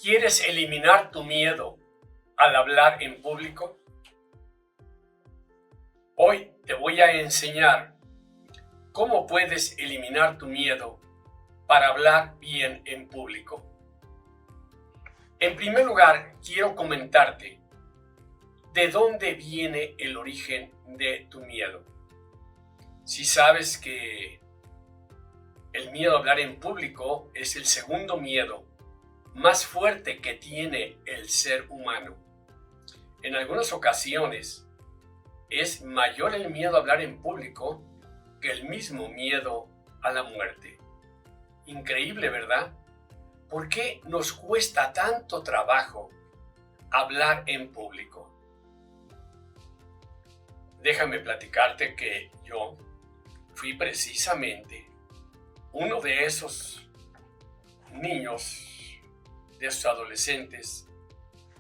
¿Quieres eliminar tu miedo al hablar en público? Hoy te voy a enseñar cómo puedes eliminar tu miedo para hablar bien en público. En primer lugar, quiero comentarte de dónde viene el origen de tu miedo. Si sabes que el miedo a hablar en público es el segundo miedo más fuerte que tiene el ser humano. En algunas ocasiones es mayor el miedo a hablar en público que el mismo miedo a la muerte. Increíble, ¿verdad? ¿Por qué nos cuesta tanto trabajo hablar en público? Déjame platicarte que yo fui precisamente uno de esos niños, de esos adolescentes,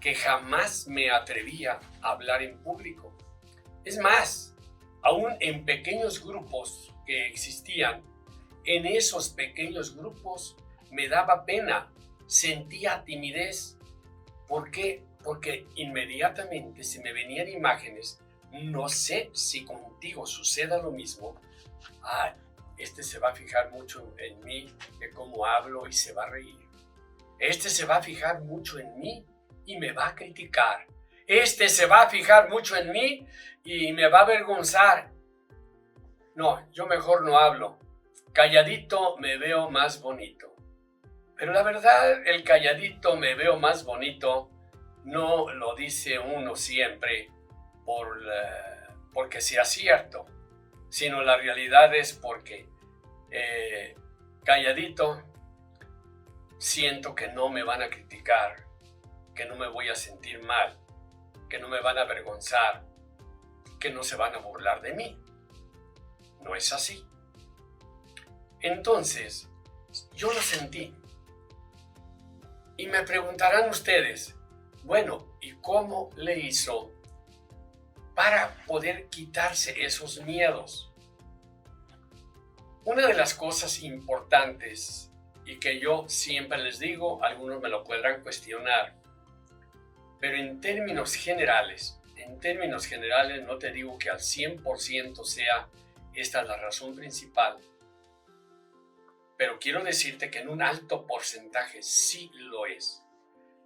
que jamás me atrevía a hablar en público. Es más, aún en pequeños grupos que existían, en esos pequeños grupos me daba pena, sentía timidez. ¿Por qué? Porque inmediatamente se me venían imágenes. No sé si contigo suceda lo mismo. Este se va a fijar mucho en mí, de cómo hablo, y se va a reír. Este se va a fijar mucho en mí y me va a criticar. Este se va a fijar mucho en mí y me va a avergonzar. No, yo mejor no hablo. Calladito me veo más bonito. Pero la verdad, el calladito me veo más bonito no lo dice uno siempre porque sea cierto, sino la realidad es porque calladito siento que no me van a criticar, que no me voy a sentir mal, que no me van a avergonzar, que no se van a burlar de mí. No es así. Entonces, yo lo sentí. Y me preguntarán ustedes, bueno, ¿y cómo le hizo para poder quitarse esos miedos? Una de las cosas importantes y que yo siempre les digo, algunos me lo podrán cuestionar, pero en términos generales, no te digo que al 100% sea esta la razón principal, pero quiero decirte que en un alto porcentaje sí lo es.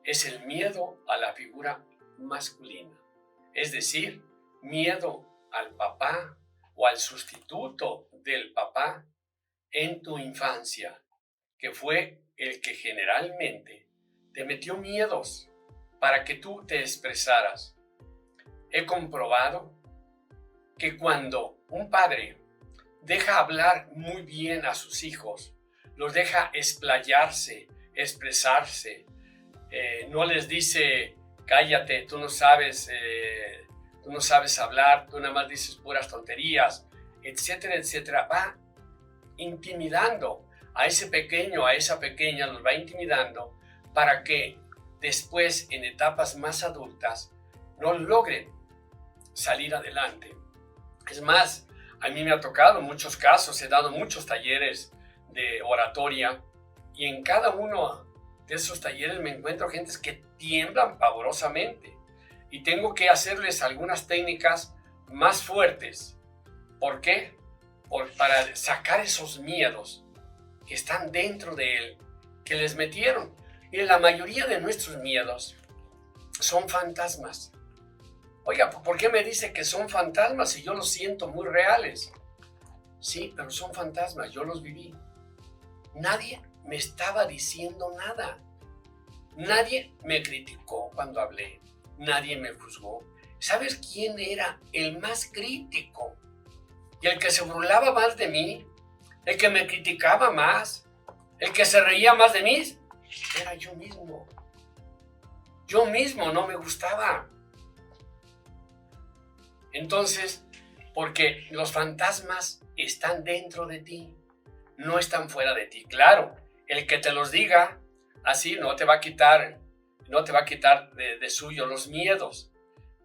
Es el miedo a la figura masculina, es decir, miedo al papá o al sustituto del papá en tu infancia, que fue el que generalmente te metió miedos para que tú te expresaras. He comprobado que cuando un padre deja hablar muy bien a sus hijos, los deja explayarse, expresarse, no les dice, cállate, tú no sabes hablar, tú nada más dices puras tonterías, etcétera, etcétera, va intimidando a ese pequeño, a esa pequeña, los va intimidando para que después, en etapas más adultas, no logren salir adelante. Es más, a mí me ha tocado muchos casos, he dado muchos talleres de oratoria y en cada uno de esos talleres me encuentro gentes que tiemblan pavorosamente y tengo que hacerles algunas técnicas más fuertes. ¿Por qué? Para sacar esos miedos que están dentro de él, que les metieron. Y la mayoría de nuestros miedos son fantasmas. Oiga, ¿por qué me dice que son fantasmas si yo los siento muy reales? Sí, pero son fantasmas, yo los viví. Nadie me estaba diciendo nada. Nadie me criticó cuando hablé. Nadie me juzgó. ¿Sabes quién era el más crítico? Y el que se burlaba más de mí, el que me criticaba más, el que se reía más de mí, era yo mismo. Yo mismo no me gustaba. Entonces, porque los fantasmas están dentro de ti, no están fuera de ti. Claro, el que te los diga así no te va a quitar de suyo los miedos,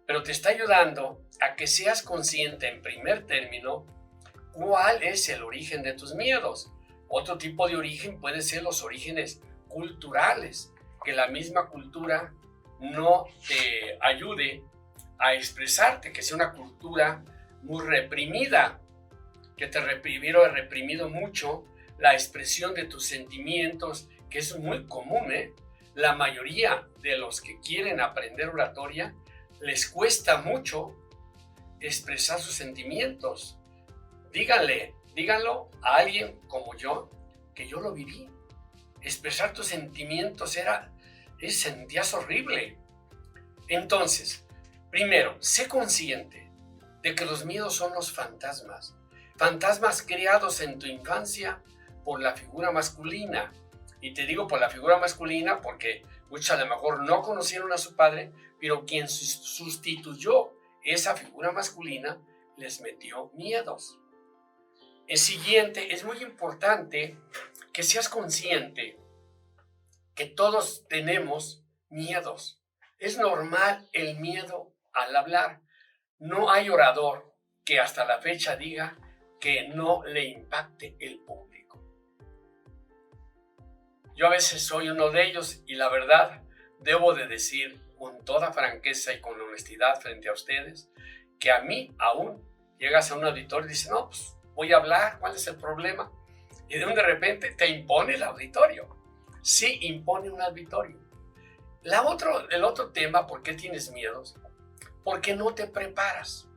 pero te está ayudando a que seas consciente en primer término cuál es el origen de tus miedos. Otro tipo de origen puede ser los orígenes culturales. que la misma cultura no te ayude a expresarte, que sea una cultura muy reprimida, que te reprimido mucho la expresión de tus sentimientos, que es muy común, ¿eh? La mayoría de los que quieren aprender oratoria les cuesta mucho expresar sus sentimientos. Díganlo a alguien como yo, que yo lo viví. Expresar tus sentimientos sentías horrible. Entonces, primero, sé consciente de que los miedos son los fantasmas. Fantasmas creados en tu infancia por la figura masculina. Y te digo por la figura masculina porque muchos a lo mejor no conocieron a su padre, pero quien sustituyó esa figura masculina les metió miedos. El siguiente, es muy importante que seas consciente que todos tenemos miedos. Es normal el miedo al hablar. No hay orador que hasta la fecha diga que no le impacte el público. Yo a veces soy uno de ellos y la verdad debo de decir con toda franqueza y con honestidad frente a ustedes que a mí aún llegas a un auditorio y dices, no, pues voy a hablar, ¿cuál es el problema? Y de repente te impone el auditorio. Sí, impone un auditorio. El otro tema, ¿por qué tienes miedos? Porque no te preparas.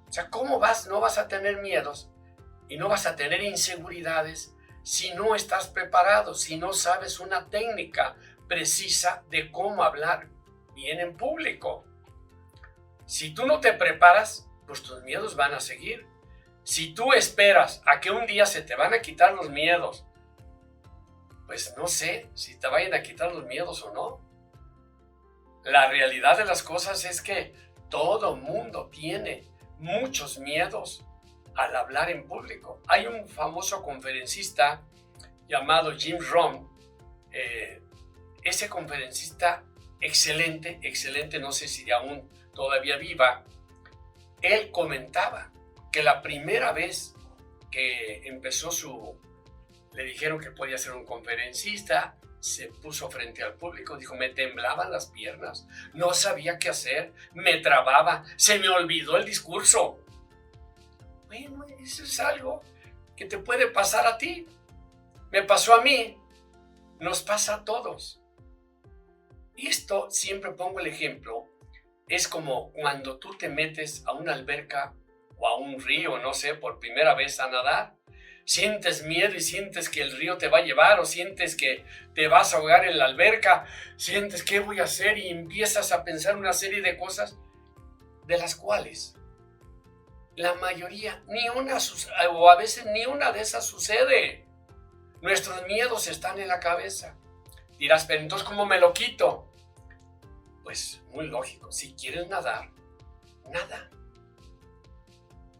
O sea, ¿cómo no vas a tener miedos y no vas a tener inseguridades si no estás preparado, si no sabes una técnica precisa de cómo hablar bien en público? Si tú no te preparas, pues tus miedos van a seguir. Si tú esperas a que un día se te van a quitar los miedos, pues no sé si te vayan a quitar los miedos o no. La realidad de las cosas es que todo mundo tiene muchos miedos al hablar en público. Hay un famoso conferencista llamado Jim Rohn. Ese conferencista excelente, no sé si aún todavía viva, él comentaba que la primera vez que le dijeron que podía ser un conferencista, se puso frente al público, dijo, me temblaban las piernas, no sabía qué hacer, me trababa, se me olvidó el discurso. Bueno, eso es algo que te puede pasar a ti. Me pasó a mí, nos pasa a todos. Y esto, siempre pongo el ejemplo, es como cuando tú te metes a una alberca o a un río, no sé, por primera vez a nadar. Sientes miedo y sientes que el río te va a llevar o sientes que te vas a ahogar en la alberca, sientes qué voy a hacer y empiezas a pensar una serie de cosas de las cuales la mayoría, o a veces ni una de esas sucede. Nuestros miedos están en la cabeza. Dirás, pero entonces ¿cómo me lo quito? Pues muy lógico, si quieres nadar, nada.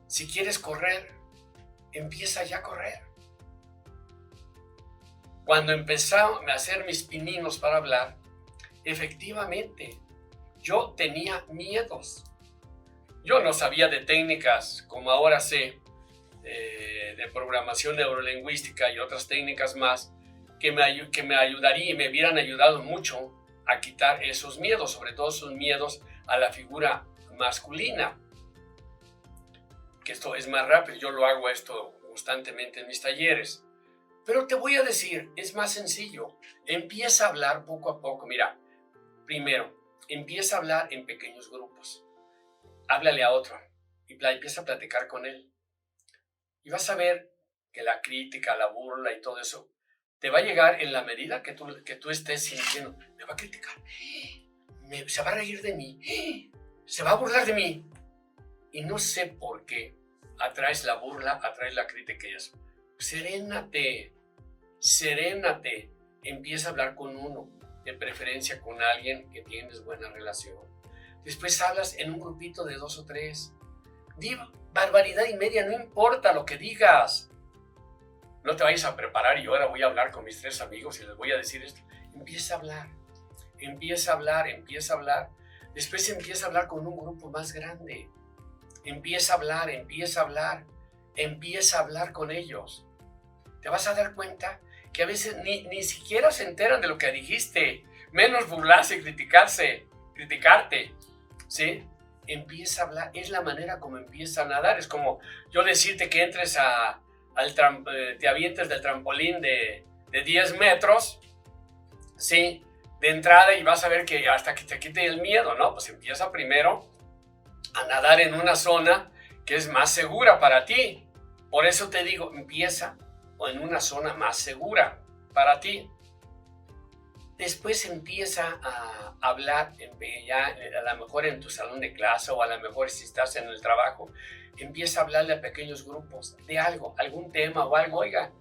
Si quieres correr, empieza ya a correr. Cuando empecé a hacer mis pininos para hablar, efectivamente, yo tenía miedos. Yo no sabía de técnicas como ahora sé, de programación neurolingüística y otras técnicas más que me ayudarían y me hubieran ayudado mucho a quitar esos miedos, sobre todo esos miedos a la figura masculina. Que esto es más rápido, yo lo hago esto constantemente en mis talleres. Pero te voy a decir, es más sencillo. Empieza a hablar poco a poco. Mira, primero, empieza a hablar en pequeños grupos. Háblale a otro y empieza a platicar con él. Y vas a ver que la crítica, la burla y todo eso te va a llegar en la medida que tú estés sintiendo. Me va a criticar, se va a reír de mí, se va a burlar de mí. Y no sé por qué atraes la burla, atraes la crítica y eso. Serénate, empieza a hablar con uno, de preferencia con alguien que tienes buena relación. Después hablas en un grupito de 2 o 3. Di barbaridad y media, no importa lo que digas. No te vayas a preparar y ahora voy a hablar con mis 3 amigos y les voy a decir esto. Empieza a hablar. Después empieza a hablar con un grupo más grande. Empieza a hablar con ellos. Te vas a dar cuenta que a veces ni siquiera se enteran de lo que dijiste, menos burlarse y criticarte, ¿sí? Empieza a hablar, es la manera como empieza a nadar. Es como yo decirte que entres te avientes del trampolín de 10 metros, ¿sí? De entrada, y vas a ver que hasta que te quite el miedo, ¿no? Pues empieza primero a nadar en una zona que es más segura para ti. Por eso te digo, empieza en una zona más segura para ti. Después empieza a hablar, ya a lo mejor en tu salón de clase o a lo mejor si estás en el trabajo, empieza a hablarle a pequeños grupos de algo, algún tema o algo. Oiga,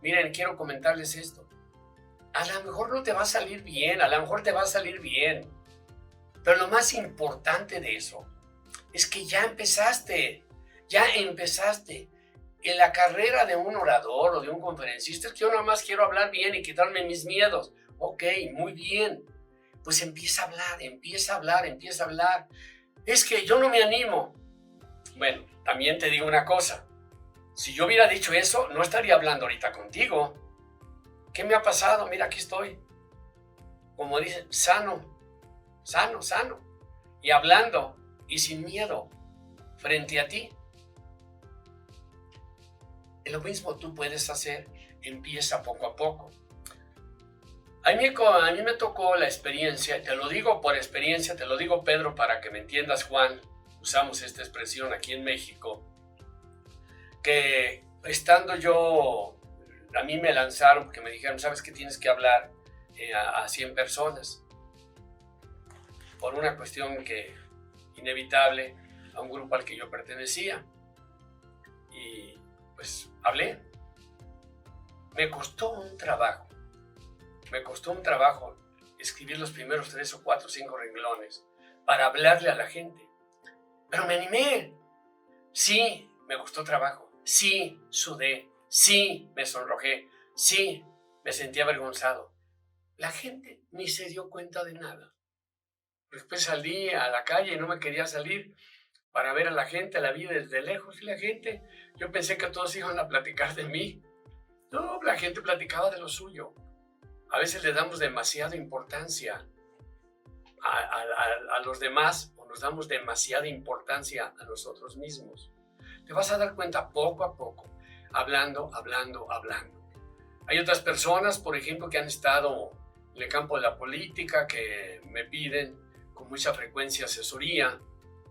miren, quiero comentarles esto. A lo mejor no te va a salir bien, a lo mejor te va a salir bien. Pero lo más importante de eso es que ya empezaste. En la carrera de un orador o de un conferencista es que yo nada más quiero hablar bien y quitarme mis miedos. Ok, muy bien. Pues empieza a hablar. Es que yo no me animo. Bueno, también te digo una cosa. Si yo hubiera dicho eso, no estaría hablando ahorita contigo. ¿Qué me ha pasado? Mira, aquí estoy. Como dicen, sano. Y hablando y sin miedo frente a ti. Lo mismo tú puedes hacer. Empieza poco a poco. A mí me tocó la experiencia, te lo digo por experiencia, te lo digo, Pedro, para que me entiendas, Juan, usamos esta expresión aquí en México, que estando yo, a mí me lanzaron porque me dijeron, ¿sabes qué? Tienes que hablar a 100 personas, por una cuestión inevitable a un grupo al que yo pertenecía. Y pues hablé. Me costó un trabajo escribir los primeros 3 o 4 o 5 renglones para hablarle a la gente. Pero me animé. Sí, me costó trabajo. Sí, sudé. Sí, me sonrojé. Sí, me sentí avergonzado. La gente ni se dio cuenta de nada. Después salí a la calle y no me quería salir para ver a la gente, la vi desde lejos. Y la gente, yo pensé que todos iban a platicar de mí. No, la gente platicaba de lo suyo. A veces le damos demasiada importancia a los demás o nos damos demasiada importancia a nosotros mismos. Te vas a dar cuenta poco a poco, hablando. Hay otras personas, por ejemplo, que han estado en el campo de la política que me piden con mucha frecuencia asesoría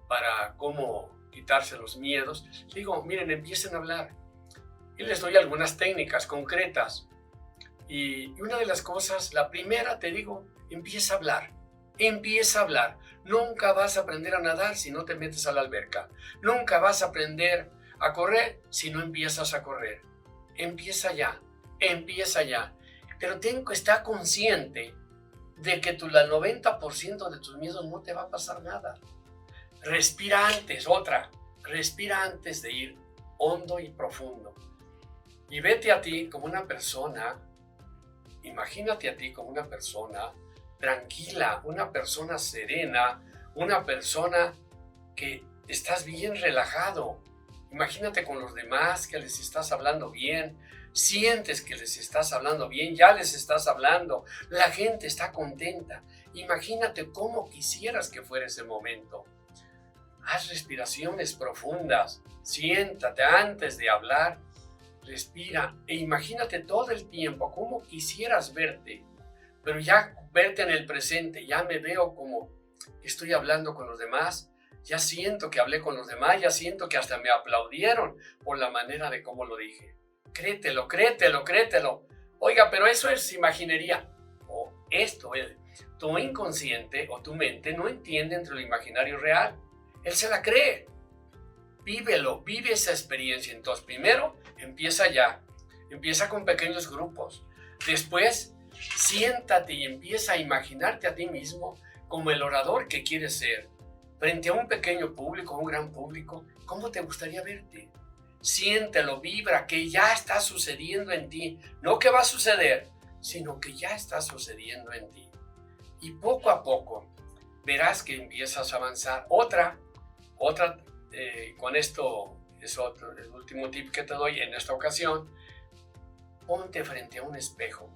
para cómo quitarse los miedos. Digo, miren, empiecen a hablar. Y les doy algunas técnicas concretas. Y una de las cosas, la primera, te digo, empieza a hablar. Nunca vas a aprender a nadar si no te metes a la alberca. Nunca vas a aprender a correr si no empiezas a correr. Empieza ya. Pero ten que estar consciente de que el 90% de tus miedos no te va a pasar nada. Respira antes de ir hondo y profundo. Y vete a ti como una persona. Imagínate a ti como una persona tranquila, una persona serena, una persona que estás bien relajado. Imagínate con los demás que les estás hablando bien, sientes que les estás hablando bien, ya les estás hablando, la gente está contenta. Imagínate cómo quisieras que fuera ese momento. Haz respiraciones profundas, siéntate antes de hablar. Respira e imagínate todo el tiempo cómo quisieras verte, pero ya verte en el presente. Ya me veo como estoy hablando con los demás, ya siento que hablé con los demás, ya siento que hasta me aplaudieron por la manera de cómo lo dije. Créetelo. Oiga, pero eso es imaginería. Esto es, tu inconsciente o tu mente no entiende entre lo imaginario y real. Él se la cree. Vive esa experiencia. Entonces, primero, empieza con pequeños grupos. Después, siéntate y empieza a imaginarte a ti mismo como el orador que quieres ser. Frente a un pequeño público, un gran público, ¿cómo te gustaría verte? Siéntelo, vibra, que ya está sucediendo en ti. No que va a suceder, sino que ya está sucediendo en ti. Y poco a poco verás que empiezas a avanzar. Con esto es el último tip que te doy en esta ocasión. ponte frente a un espejo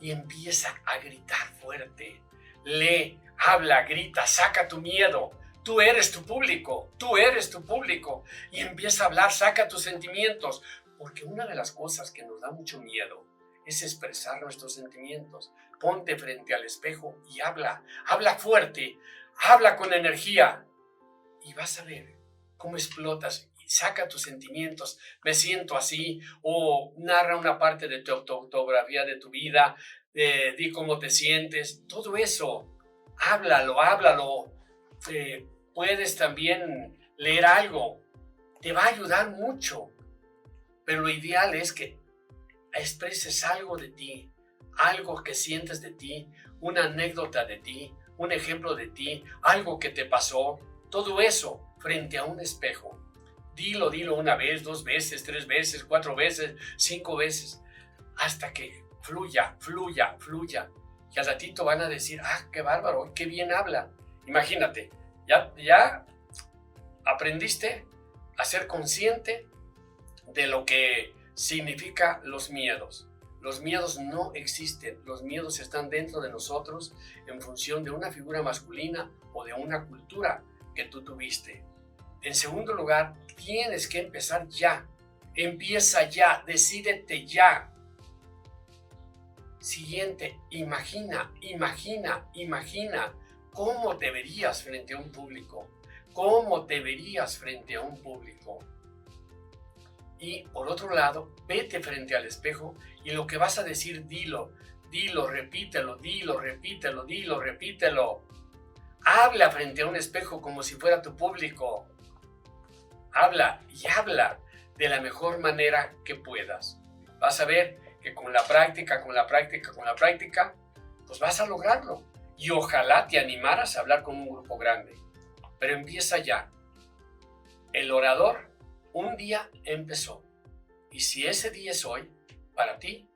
y empieza a gritar fuerte. Lee, habla, grita, saca tu miedo. Tú eres tu público, tú eres tu público. Y empieza a hablar, saca tus sentimientos. Porque una de las cosas que nos da mucho miedo es expresar nuestros sentimientos. Ponte frente al espejo y habla, habla fuerte, habla con energía. Y vas a ver cómo explotas. Saca tus sentimientos, me siento así, o narra una parte de tu autobiografía de tu vida, di cómo te sientes, todo eso, háblalo. Puedes también leer algo, te va a ayudar mucho, pero lo ideal es que expreses algo de ti, algo que sientes de ti, una anécdota de ti, un ejemplo de ti, algo que te pasó, todo eso frente a un espejo. Dilo una vez, 2 veces, 3 veces, 4 veces, 5 veces, hasta que fluya. Y al ratito van a decir, qué bárbaro, qué bien habla. Imagínate, ya aprendiste a ser consciente de lo que significa los miedos. Los miedos no existen, los miedos están dentro de nosotros en función de una figura masculina o de una cultura que tú tuviste. En segundo lugar, tienes que empezar ya. Empieza ya, decídete ya. Siguiente, imagina cómo te verías frente a un público. ¿Cómo te verías frente a un público? Y por otro lado, vete frente al espejo y lo que vas a decir, dilo, repítelo. Habla frente a un espejo como si fuera tu público. Habla de la mejor manera que puedas. Vas a ver que con la práctica, pues vas a lograrlo. Y ojalá te animaras a hablar con un grupo grande. Pero empieza ya. El orador un día empezó. Y si ese día es hoy, para ti,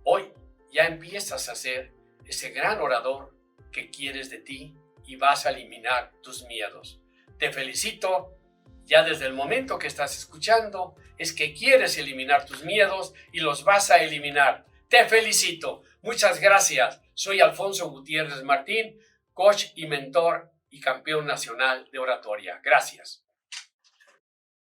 hoy ya empiezas a ser ese gran orador que quieres de ti y vas a eliminar tus miedos. Te felicito. Ya desde el momento que estás escuchando, es que quieres eliminar tus miedos y los vas a eliminar. Te felicito. Muchas gracias. Soy Alfonso Gutiérrez Martín, coach y mentor y campeón nacional de oratoria. Gracias.